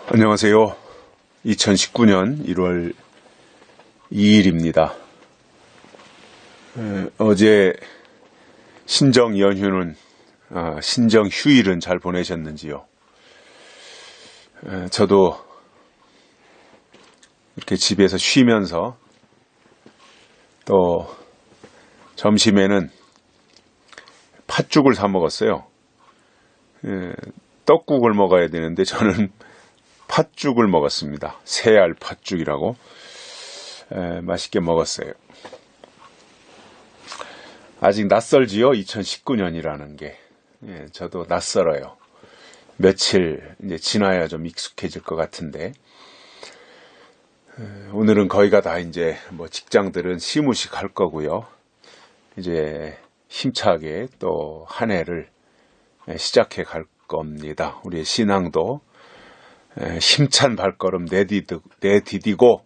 안녕하세요. 2019년 1월 2일입니다. 어제 신정 연휴는, 신정 휴일은 잘 보내셨는지요? 저도 이렇게 집에서 쉬면서 또 점심에는 팥죽을 사 먹었어요. 떡국을 먹어야 되는데 저는 팥죽을 먹었습니다. 새알 팥죽이라고 맛있게 먹었어요. 아직 낯설지요? 2019년이라는 게. 저도 낯설어요. 며칠 이제 지나야 좀 익숙해질 것 같은데, 오늘은 거의가 다 이제 뭐 직장들은 시무식 할 거고요. 이제 힘차게 또 한 해를 시작해 갈 겁니다. 우리의 신앙도 힘찬 발걸음 내디디고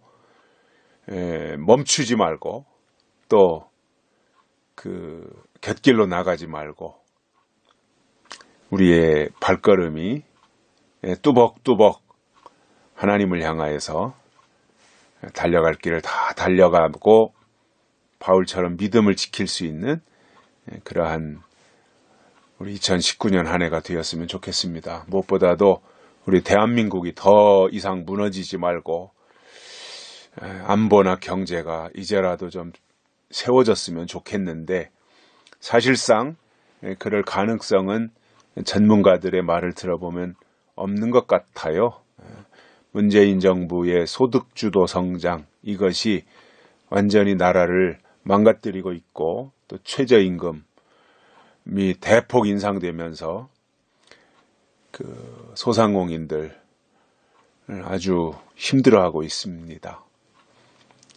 멈추지 말고 또 그 곁길로 나가지 말고 우리의 발걸음이 뚜벅뚜벅 하나님을 향하여서 달려갈 길을 다 달려가고 바울처럼 믿음을 지킬 수 있는 그러한 우리 2019년 한 해가 되었으면 좋겠습니다. 무엇보다도 우리 대한민국이 더 이상 무너지지 말고 안보나 경제가 이제라도 좀 세워졌으면 좋겠는데, 사실상 그럴 가능성은 전문가들의 말을 들어보면 없는 것 같아요. 문재인 정부의 소득주도 성장, 이것이 완전히 나라를 망가뜨리고 있고, 또 최저임금이 대폭 인상되면서 그 소상공인들 아주 힘들어하고 있습니다.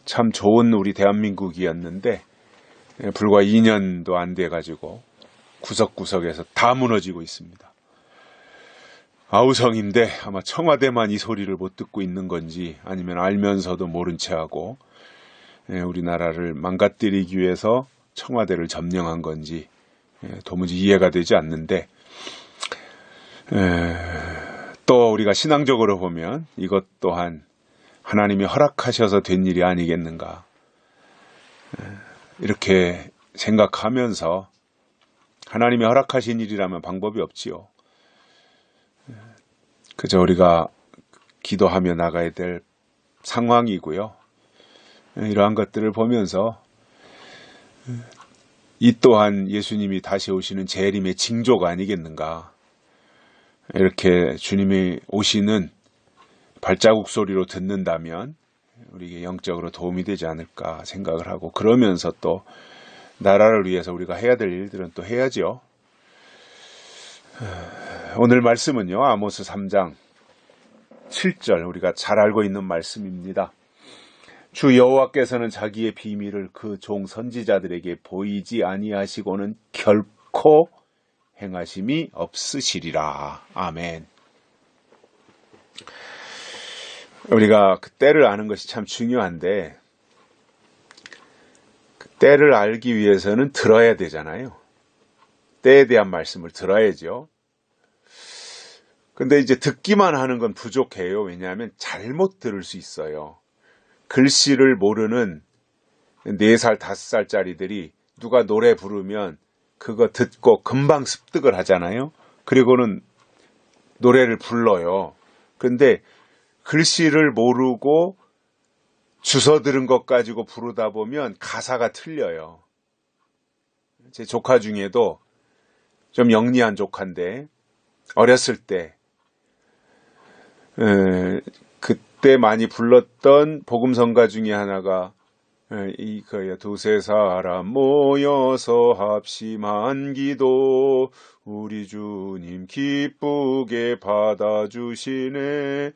참 좋은 우리 대한민국이었는데 불과 2년도 안 돼가지고 구석구석에서 다 무너지고 있습니다. 아우성인데 아마 청와대만 이 소리를 못 듣고 있는 건지, 아니면 알면서도 모른 채하고 우리나라를 망가뜨리기 위해서 청와대를 점령한 건지 도무지 이해가 되지 않는데, 또 우리가 신앙적으로 보면 이것 또한 하나님이 허락하셔서 된 일이 아니겠는가, 이렇게 생각하면서, 하나님이 허락하신 일이라면 방법이 없지요. 그저 우리가 기도하며 나가야 될 상황이고요. 이러한 것들을 보면서 이 또한 예수님이 다시 오시는 재림의 징조가 아니겠는가, 이렇게 주님이 오시는 발자국 소리로 듣는다면 우리에게 영적으로 도움이 되지 않을까 생각을 하고, 그러면서 또 나라를 위해서 우리가 해야 될 일들은 또 해야죠. 오늘 말씀은요, 아모스 3장 7절, 우리가 잘 알고 있는 말씀입니다. 주 여호와께서는 자기의 비밀을 그 종 선지자들에게 보이지 아니하시고는 결코 행하심이 없으시리라. 아멘. 우리가 그 때를 아는 것이 참 중요한데, 그 때를 알기 위해서는 들어야 되잖아요. 때에 대한 말씀을 들어야죠. 근데 이제 듣기만 하는 건 부족해요. 왜냐하면 잘못 들을 수 있어요. 글씨를 모르는 4살, 5살짜리들이 누가 노래 부르면 그거 듣고 금방 습득을 하잖아요. 그리고는 노래를 불러요. 근데 글씨를 모르고 주워 들은 것 가지고 부르다 보면 가사가 틀려요. 제 조카 중에도 좀 영리한 조카인데, 어렸을 때 그때 많이 불렀던 복음성가 중에 하나가 이거야. 두세 사람 모여서 합심한 기도, 우리 주님 기쁘게 받아주시네.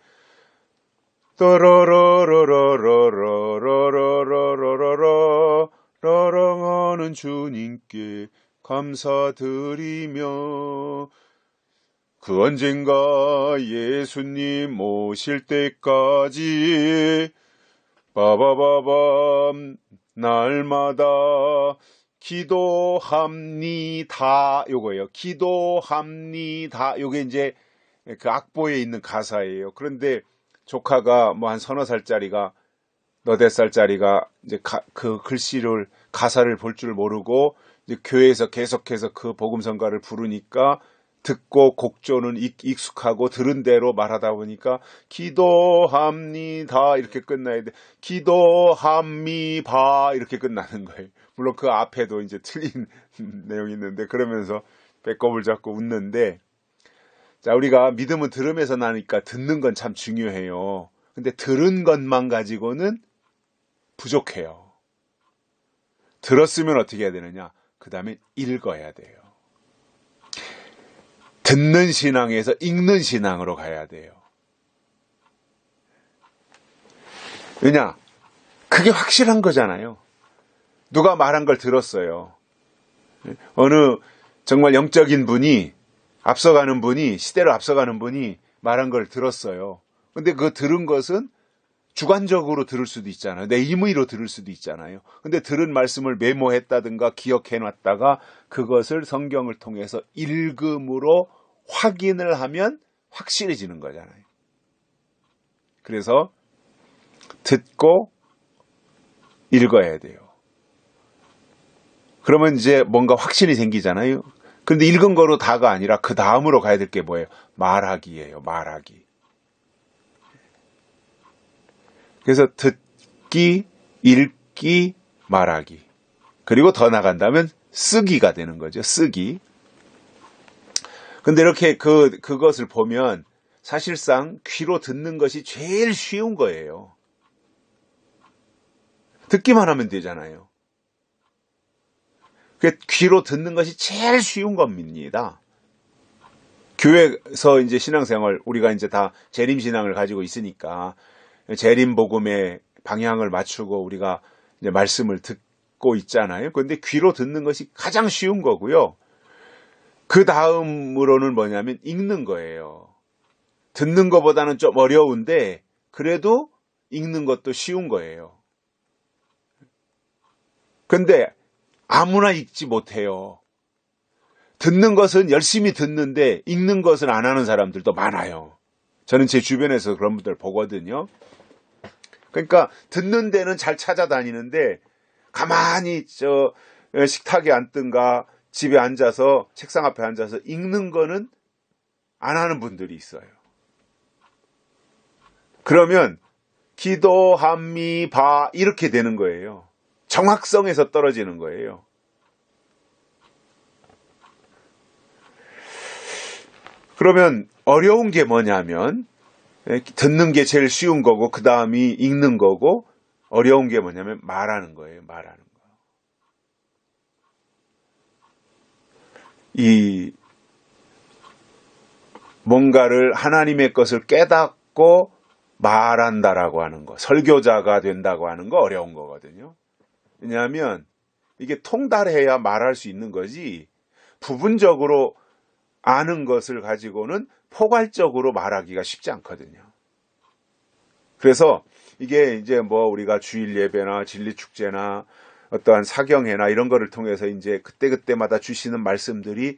따라라라라라라라라라라라, 사랑하는 주님께 감사드리며, 그 언젠가 예수님 오실 때까지 빠바바밤 날마다 기도합니다. 요거예요. 기도합니다. 요게 이제 그 악보에 있는 가사예요. 그런데 조카가 뭐 한 서너 살짜리가 너댓 살짜리가 이제 그 글씨를 가사를 볼 줄 모르고 이제 교회에서 계속해서 그 복음성가를 부르니까 듣고 곡조는 익숙하고 들은 대로 말하다 보니까 기도합니다 이렇게 끝나야 돼. 기도합니다 이렇게 끝나는 거예요. 물론 그 앞에도 이제 틀린 내용이 있는데 그러면서 배꼽을 잡고 웃는데, 자, 우리가 믿음은 들음에서 나니까 듣는 건 참 중요해요. 근데 들은 것만 가지고는 부족해요. 들었으면 어떻게 해야 되느냐? 그 다음에 읽어야 돼요. 듣는 신앙에서 읽는 신앙으로 가야 돼요. 왜냐? 그게 확실한 거잖아요. 누가 말한 걸 들었어요. 어느 정말 영적인 분이, 앞서가는 분이, 시대를 앞서가는 분이 말한 걸 들었어요. 근데 그 들은 것은 주관적으로 들을 수도 있잖아요. 내 임의로 들을 수도 있잖아요. 근데 들은 말씀을 메모했다든가 기억해놨다가 그것을 성경을 통해서 읽음으로 확인을 하면 확실해지는 거잖아요. 그래서 듣고 읽어야 돼요. 그러면 이제 뭔가 확신이 생기잖아요. 그런데 읽은 거로 다가 아니라 그 다음으로 가야 될 게 뭐예요? 말하기예요. 말하기. 그래서 듣기, 읽기, 말하기. 그리고 더 나간다면 쓰기가 되는 거죠. 쓰기. 근데 이렇게 그것을 보면 사실상 귀로 듣는 것이 제일 쉬운 거예요. 듣기만 하면 되잖아요. 귀로 듣는 것이 제일 쉬운 겁니다. 교회에서 이제 신앙생활, 우리가 이제 다 재림신앙을 가지고 있으니까 재림복음의 방향을 맞추고 우리가 이제 말씀을 듣고 있잖아요. 그런데 귀로 듣는 것이 가장 쉬운 거고요. 그 다음으로는 뭐냐면 읽는 거예요. 듣는 것보다는 좀 어려운데 그래도 읽는 것도 쉬운 거예요. 근데 아무나 읽지 못해요. 듣는 것은 열심히 듣는데 읽는 것은 안 하는 사람들도 많아요. 저는 제 주변에서 그런 분들 보거든요. 그러니까 듣는 데는 잘 찾아다니는데 가만히 식탁에 앉든가 집에 앉아서 책상 앞에 앉아서 읽는 거는 안 하는 분들이 있어요. 그러면 기도합니다 이렇게 되는 거예요. 정확성에서 떨어지는 거예요. 그러면 어려운 게 뭐냐면 듣는 게 제일 쉬운 거고 그 다음이 읽는 거고 어려운 게 뭐냐면 말하는 거예요. 말하는 거. 이 뭔가를 하나님의 것을 깨닫고 말한다라고 하는 거, 설교자가 된다고 하는 거 어려운 거거든요. 왜냐하면 이게 통달해야 말할 수 있는 거지 부분적으로 아는 것을 가지고는 포괄적으로 말하기가 쉽지 않거든요. 그래서 이게 이제 뭐 우리가 주일 예배나 진리축제나 어떠한 사경회나 이런 거를 통해서 이제 그때그때마다 주시는 말씀들이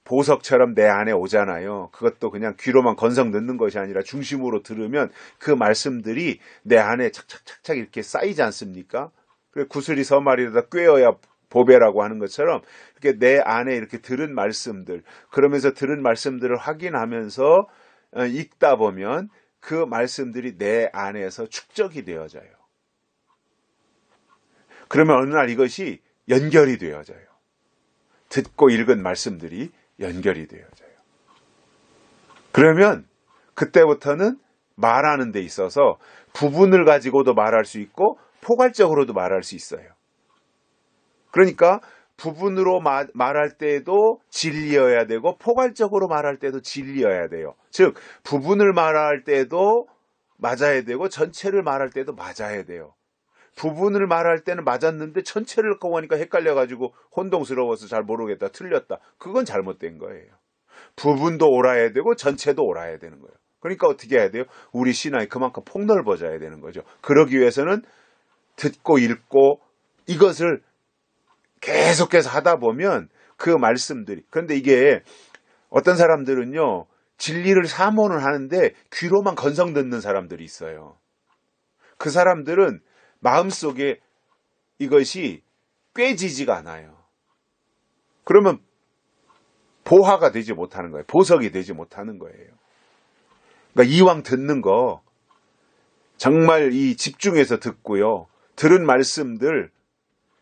보석처럼 내 안에 오잖아요. 그것도 그냥 귀로만 건성 넣는 것이 아니라 중심으로 들으면 그 말씀들이 내 안에 착착착착 이렇게 쌓이지 않습니까? 그래 구슬이 서말이라도 꿰어야 보배라고 하는 것처럼 이렇게 내 안에 이렇게 들은 말씀들, 그러면서 들은 말씀들을 확인하면서 읽다 보면 그 말씀들이 내 안에서 축적이 되어져요. 그러면 어느 날 이것이 연결이 되어져요. 듣고 읽은 말씀들이 연결이 되어져요. 그러면 그때부터는 말하는 데 있어서 부분을 가지고도 말할 수 있고 포괄적으로도 말할 수 있어요. 그러니까 부분으로 말할 때도 진리여야 되고 포괄적으로 말할 때도 진리여야 돼요. 즉 부분을 말할 때도 맞아야 되고 전체를 말할 때도 맞아야 돼요. 부분을 말할 때는 맞았는데 전체를 갖고 보니까 헷갈려가지고 혼동스러워서 잘 모르겠다, 틀렸다. 그건 잘못된 거예요. 부분도 옳아야 되고 전체도 옳아야 되는 거예요. 그러니까 어떻게 해야 돼요? 우리 신앙이 그만큼 폭넓어져야 되는 거죠. 그러기 위해서는 듣고 읽고 이것을 계속해서 하다 보면 그 말씀들이, 그런데 이게 어떤 사람들은요 진리를 사모는 하는데 귀로만 건성 듣는 사람들이 있어요. 그 사람들은 마음속에 이것이 꿰지지가 않아요. 그러면 보화가 되지 못하는 거예요. 보석이 되지 못하는 거예요. 그러니까 이왕 듣는 거 정말 이 집중해서 듣고요. 들은 말씀들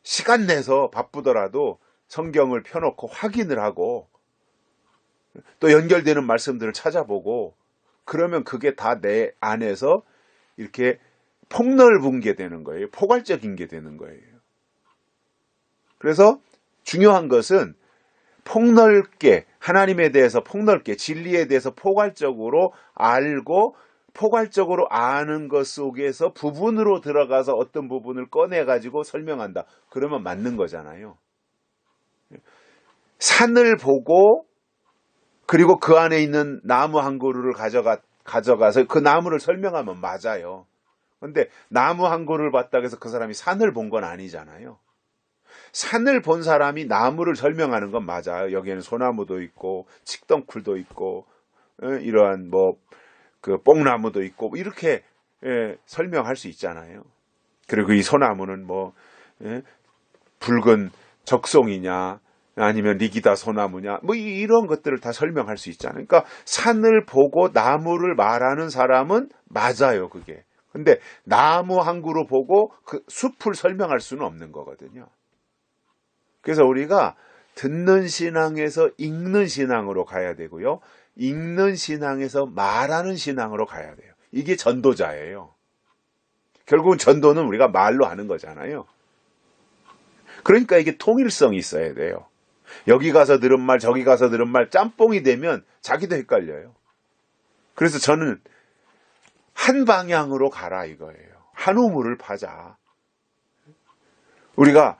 시간 내서 바쁘더라도 성경을 펴놓고 확인을 하고 또 연결되는 말씀들을 찾아보고 그러면 그게 다 내 안에서 이렇게 폭넓은 게 되는 거예요. 포괄적인 게 되는 거예요. 그래서 중요한 것은 폭넓게 하나님에 대해서 폭넓게 진리에 대해서 포괄적으로 알고 포괄적으로 아는 것 속에서 부분으로 들어가서 어떤 부분을 꺼내가지고 설명한다. 그러면 맞는 거잖아요. 산을 보고 그리고 그 안에 있는 나무 한 그루를 가져가서 그 나무를 설명하면 맞아요. 근데 나무 한 그루를 봤다고 해서 그 사람이 산을 본 건 아니잖아요. 산을 본 사람이 나무를 설명하는 건 맞아요. 여기에는 소나무도 있고 칡덩쿨도 있고 이러한 그 뽕나무도 있고 이렇게 설명할 수 있잖아요. 그리고 이 소나무는 붉은 적송이냐 아니면 리기다 소나무냐 이런 것들을 다 설명할 수 있잖아요. 그러니까 산을 보고 나무를 말하는 사람은 맞아요. 그게. 근데 나무 한 그루 보고 그 숲을 설명할 수는 없는 거거든요. 그래서 우리가 듣는 신앙에서 읽는 신앙으로 가야 되고요. 읽는 신앙에서 말하는 신앙으로 가야 돼요. 이게 전도자예요. 결국은 전도는 우리가 말로 하는 거잖아요. 그러니까 이게 통일성이 있어야 돼요. 여기 가서 들은 말 저기 가서 들은 말 짬뽕이 되면 자기도 헷갈려요. 그래서 저는 한 방향으로 가라 이거예요. 한 우물을 파자. 우리가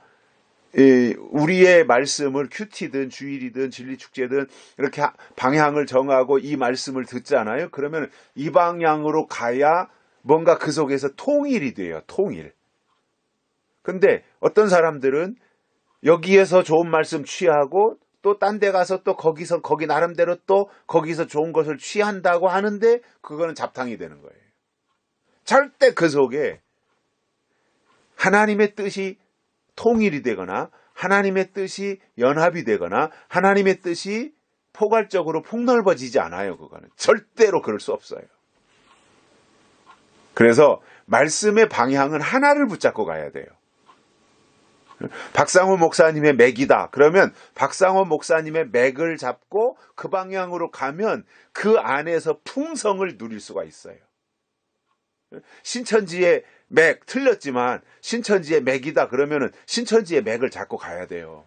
우리의 말씀을 큐티든 주일이든 진리축제든 이렇게 방향을 정하고 이 말씀을 듣잖아요. 그러면 이 방향으로 가야 뭔가 그 속에서 통일이 돼요. 통일. 근데 어떤 사람들은 여기에서 좋은 말씀 취하고 또 딴 데 가서 또 거기 나름대로 또 거기서 좋은 것을 취한다고 하는데 그거는 잡탕이 되는 거예요. 절대 그 속에 하나님의 뜻이 통일이 되거나 하나님의 뜻이 연합이 되거나 하나님의 뜻이 포괄적으로 폭넓어지지 않아요. 그거는 절대로 그럴 수 없어요. 그래서 말씀의 방향은 하나를 붙잡고 가야 돼요. 박상호 목사님의 맥이다. 그러면 박상호 목사님의 맥을 잡고 그 방향으로 가면 그 안에서 풍성을 누릴 수가 있어요. 신천지의 맥 틀렸지만 신천지의 맥이다 그러면은 신천지의 맥을 잡고 가야 돼요.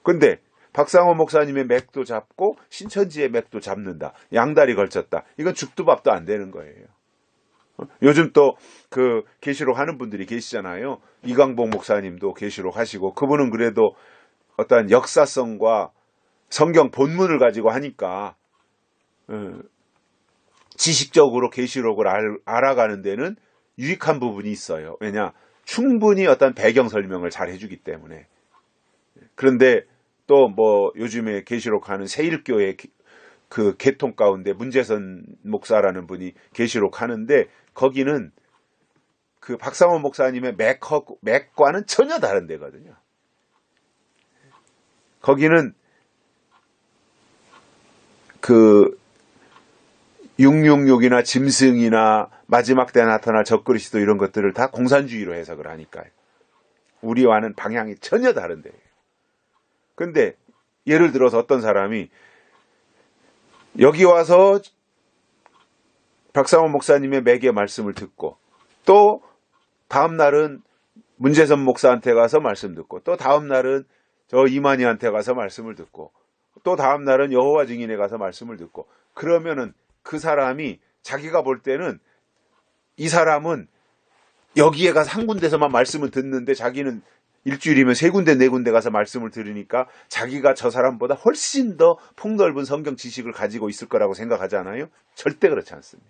근데 박상호 목사님의 맥도 잡고 신천지의 맥도 잡는다. 양다리 걸쳤다. 이건 죽도 밥도 안 되는 거예요. 요즘 또 그 계시록 하는 분들이 계시잖아요. 이광복 목사님도 계시록 하시고 그분은 그래도 어떤 역사성과 성경 본문을 가지고 하니까 지식적으로 계시록을 알아가는 데는 유익한 부분이 있어요. 왜냐? 충분히 어떤 배경 설명을 잘 해주기 때문에. 그런데 또 요즘에 계시록 하는 새일교회 그 계통 가운데 문재선 목사라는 분이 계시록 하는데 거기는 그 박상원 목사님의 맥과는 전혀 다른 데거든요. 거기는 그 666이나 짐승이나 마지막 때 나타날 적그리스도 이런 것들을 다 공산주의로 해석을 하니까요. 우리와는 방향이 전혀 다른데요. 근데 예를 들어서 어떤 사람이 여기 와서 박상원 목사님의 맥의 말씀을 듣고 또 다음 날은 문재선 목사한테 가서 말씀 듣고 또 다음 날은 저 이만희한테 가서 말씀을 듣고 또 다음 날은 여호와 증인에 가서 말씀을 듣고 그러면은 그 사람이 자기가 볼 때는 이 사람은 여기에 가서 한 군데서만 말씀을 듣는데 자기는 일주일이면 3군데 4군데 가서 말씀을 들으니까 자기가 저 사람보다 훨씬 더 폭넓은 성경 지식을 가지고 있을 거라고 생각하잖아요. 절대 그렇지 않습니다.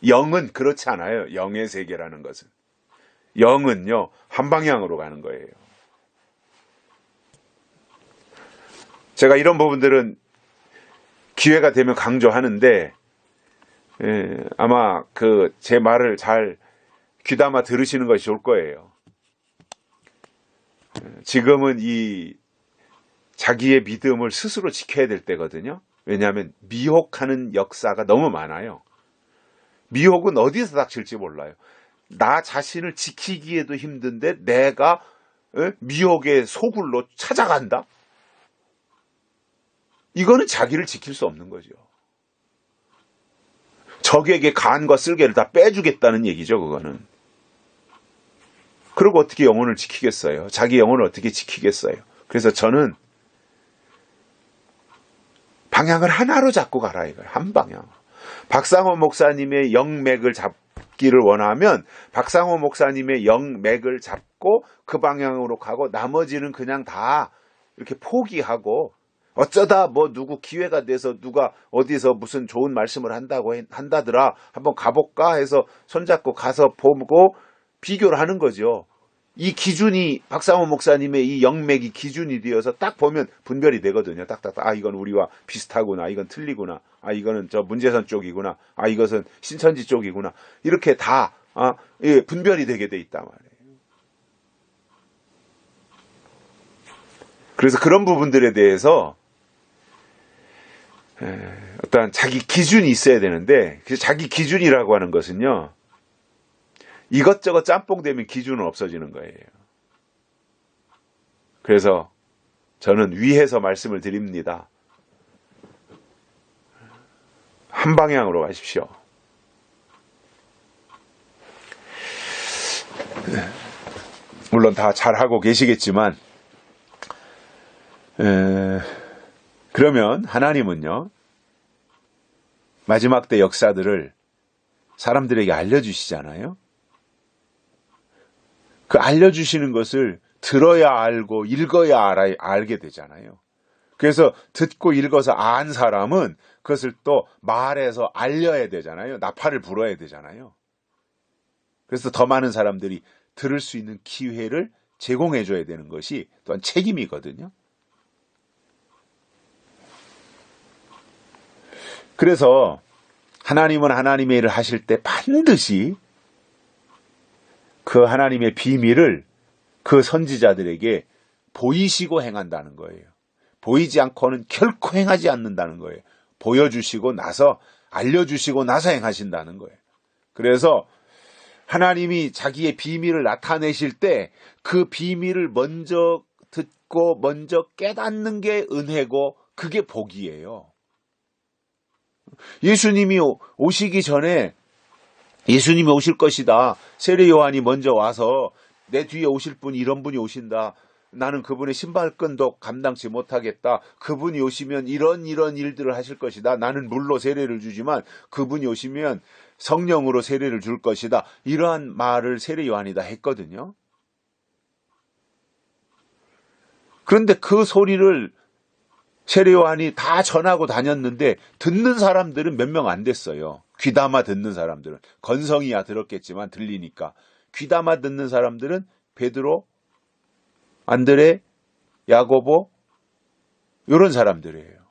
영은 그렇지 않아요. 영의 세계라는 것은. 영은요. 한 방향으로 가는 거예요. 제가 이런 부분들은 기회가 되면 강조하는데, 아마 제 말을 잘 귀담아 들으시는 것이 좋을 거예요. 지금은 이 자기의 믿음을 스스로 지켜야 될 때거든요. 왜냐하면 미혹하는 역사가 너무 많아요. 미혹은 어디서 닥칠지 몰라요. 나 자신을 지키기에도 힘든데 내가 미혹의 소굴로 찾아간다? 이거는 자기를 지킬 수 없는 거죠. 적에게 간과 쓸개를 다 빼주겠다는 얘기죠, 그거는. 그리고 어떻게 영혼을 지키겠어요? 자기 영혼을 어떻게 지키겠어요? 그래서 저는 방향을 하나로 잡고 가라 이거예요. 한 방향. 박상호 목사님의 영맥을 잡기를 원하면 박상호 목사님의 영맥을 잡고 그 방향으로 가고 나머지는 그냥 다 이렇게 포기하고 어쩌다 뭐 누구 기회가 돼서 누가 어디서 무슨 좋은 말씀을 한다더라 한번 가볼까 해서 손잡고 가서 보고 비교를 하는 거죠. 이 기준이 박상호 목사님의 이 영맥이 기준이 되어서 딱 보면 분별이 되거든요. 딱딱딱. 아, 이건 우리와 비슷하구나. 이건 틀리구나. 아, 이거는 저 문제선 쪽이구나. 아, 이것은 신천지 쪽이구나. 이렇게 다 분별이 되게 돼 있단 말이에요. 그래서 그런 부분들에 대해서 어떤 자기 기준이 있어야 되는데 자기 기준이라고 하는 것은요. 이것저것 짬뽕 되면 기준은 없어지는 거예요. 그래서 저는 위에서 말씀을 드립니다. 한 방향으로 가십시오. 물론 다 잘하고 계시겠지만 그러면 하나님은요. 마지막 때 역사들을 사람들에게 알려주시잖아요. 그 알려주시는 것을 들어야 알고 읽어야 알게 되잖아요. 그래서 듣고 읽어서 안 사람은 그것을 또 말해서 알려야 되잖아요. 나팔을 불어야 되잖아요. 그래서 더 많은 사람들이 들을 수 있는 기회를 제공해 줘야 되는 것이 또한 책임이거든요. 그래서 하나님은 하나님의 일을 하실 때 반드시 그 하나님의 비밀을 그 선지자들에게 보이시고 행한다는 거예요. 보이지 않고는 결코 행하지 않는다는 거예요. 보여주시고 나서 알려주시고 나서 행하신다는 거예요. 그래서 하나님이 자기의 비밀을 나타내실 때 그 비밀을 먼저 듣고 먼저 깨닫는 게 은혜고 그게 복이에요. 예수님이 오시기 전에 예수님이 오실 것이다. 세례 요한이 먼저 와서 내 뒤에 오실 분이 이런 분이 오신다. 나는 그분의 신발끈도 감당치 못하겠다. 그분이 오시면 이런 일들을 하실 것이다. 나는 물로 세례를 주지만 그분이 오시면 성령으로 세례를 줄 것이다. 이러한 말을 세례 요한이 다 했거든요. 그런데 그 소리를 세례 요한이 다 전하고 다녔는데 듣는 사람들은 몇 명 안 됐어요. 귀담아 듣는 사람들은. 건성이야 들었겠지만 들리니까. 귀담아 듣는 사람들은 베드로, 안드레, 야고보 이런 사람들이에요.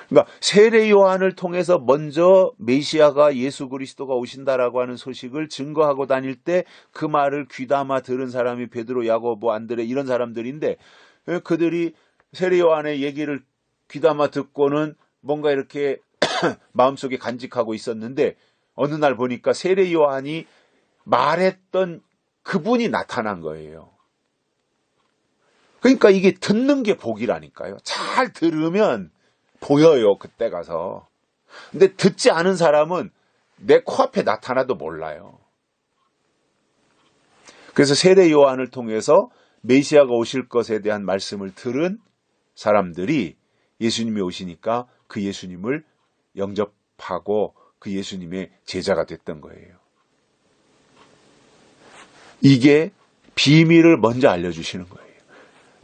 그러니까 세례 요한을 통해서 먼저 메시아가 예수 그리스도가 오신다라고 하는 소식을 증거하고 다닐 때 그 말을 귀담아 들은 사람이 베드로, 야고보, 안드레 이런 사람들인데 그들이 세례 요한의 얘기를 귀담아 듣고는 뭔가 이렇게 마음속에 간직하고 있었는데 어느 날 보니까 세례 요한이 말했던 그분이 나타난 거예요. 그러니까 이게 듣는 게 복이라니까요. 잘 들으면 보여요, 그때 가서. 근데 듣지 않은 사람은 내 코앞에 나타나도 몰라요. 그래서 세례 요한을 통해서 메시아가 오실 것에 대한 말씀을 들은 사람들이 예수님이 오시니까 그 예수님을 영접하고 그 예수님의 제자가 됐던 거예요. 이게 비밀을 먼저 알려주시는 거예요.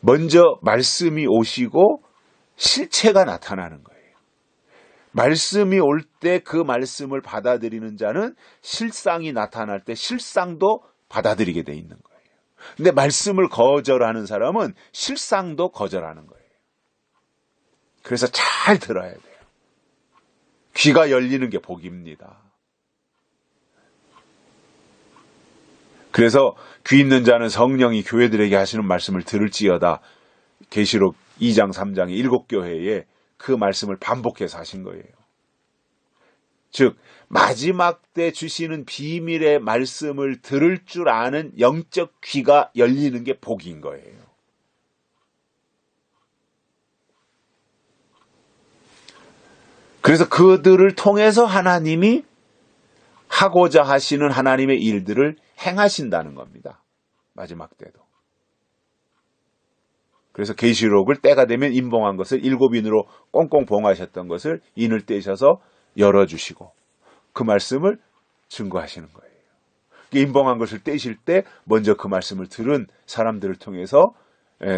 먼저 말씀이 오시고 실체가 나타나는 거예요. 말씀이 올 때 그 말씀을 받아들이는 자는 실상이 나타날 때 실상도 받아들이게 돼 있는 거예요. 근데 말씀을 거절하는 사람은 실상도 거절하는 거예요. 그래서 잘 들어야 돼요. 귀가 열리는 게 복입니다. 그래서 귀 있는 자는 성령이 교회들에게 하시는 말씀을 들을지어다. 계시록 2장 3장의 7교회에 그 말씀을 반복해서 하신 거예요. 즉 마지막 때 주시는 비밀의 말씀을 들을 줄 아는 영적 귀가 열리는 게 복인 거예요. 그래서 그들을 통해서 하나님이 하고자 하시는 하나님의 일들을 행하신다는 겁니다. 마지막 때도. 그래서 계시록을 때가 되면 임봉한 것을 7인으로 꽁꽁 봉하셨던 것을 인을 떼셔서 열어주시고 그 말씀을 증거하시는 거예요. 임봉한 것을 떼실 때 먼저 그 말씀을 들은 사람들을 통해서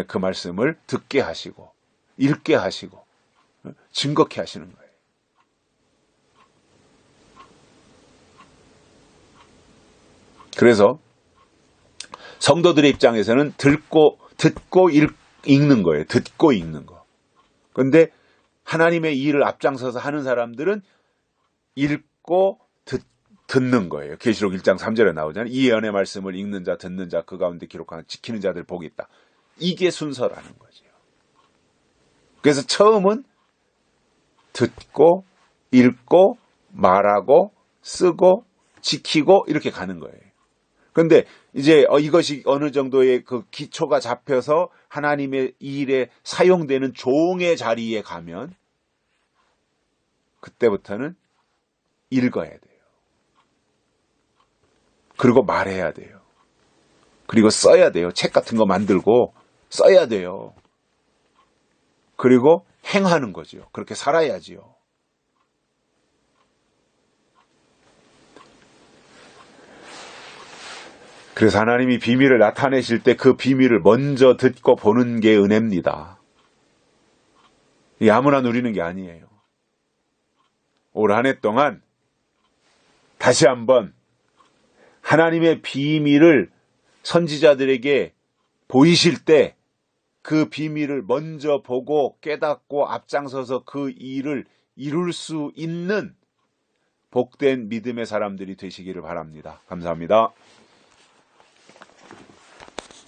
그 말씀을 듣게 하시고 읽게 하시고 증거케 하시는 거예요. 그래서 성도들의 입장에서는 듣고 읽는 거예요. 듣고 읽는 거. 그런데 하나님의 일을 앞장서서 하는 사람들은 읽고 듣는 거예요. 계시록 1장 3절에 나오잖아요. 이 예언의 말씀을 읽는 자, 듣는 자, 그 가운데 기록하는 지키는 자들 복이 있다. 이게 순서라는 거죠. 그래서 처음은 듣고 읽고 말하고 쓰고 지키고 이렇게 가는 거예요. 그런데 이제 이것이 어느 정도의 그 기초가 잡혀서 하나님의 일에 사용되는 종의 자리에 가면 그때부터는 읽어야 돼요. 그리고 말해야 돼요. 그리고 써야 돼요. 책 같은 거 만들고 써야 돼요. 그리고 행하는 거죠. 그렇게 살아야지요. 그래서 하나님이 비밀을 나타내실 때 그 비밀을 먼저 듣고 보는 게 은혜입니다. 이게 아무나 누리는 게 아니에요. 올 한 해 동안 다시 한번 하나님의 비밀을 선지자들에게 보이실 때 그 비밀을 먼저 보고 깨닫고 앞장서서 그 일을 이룰 수 있는 복된 믿음의 사람들이 되시기를 바랍니다. 감사합니다.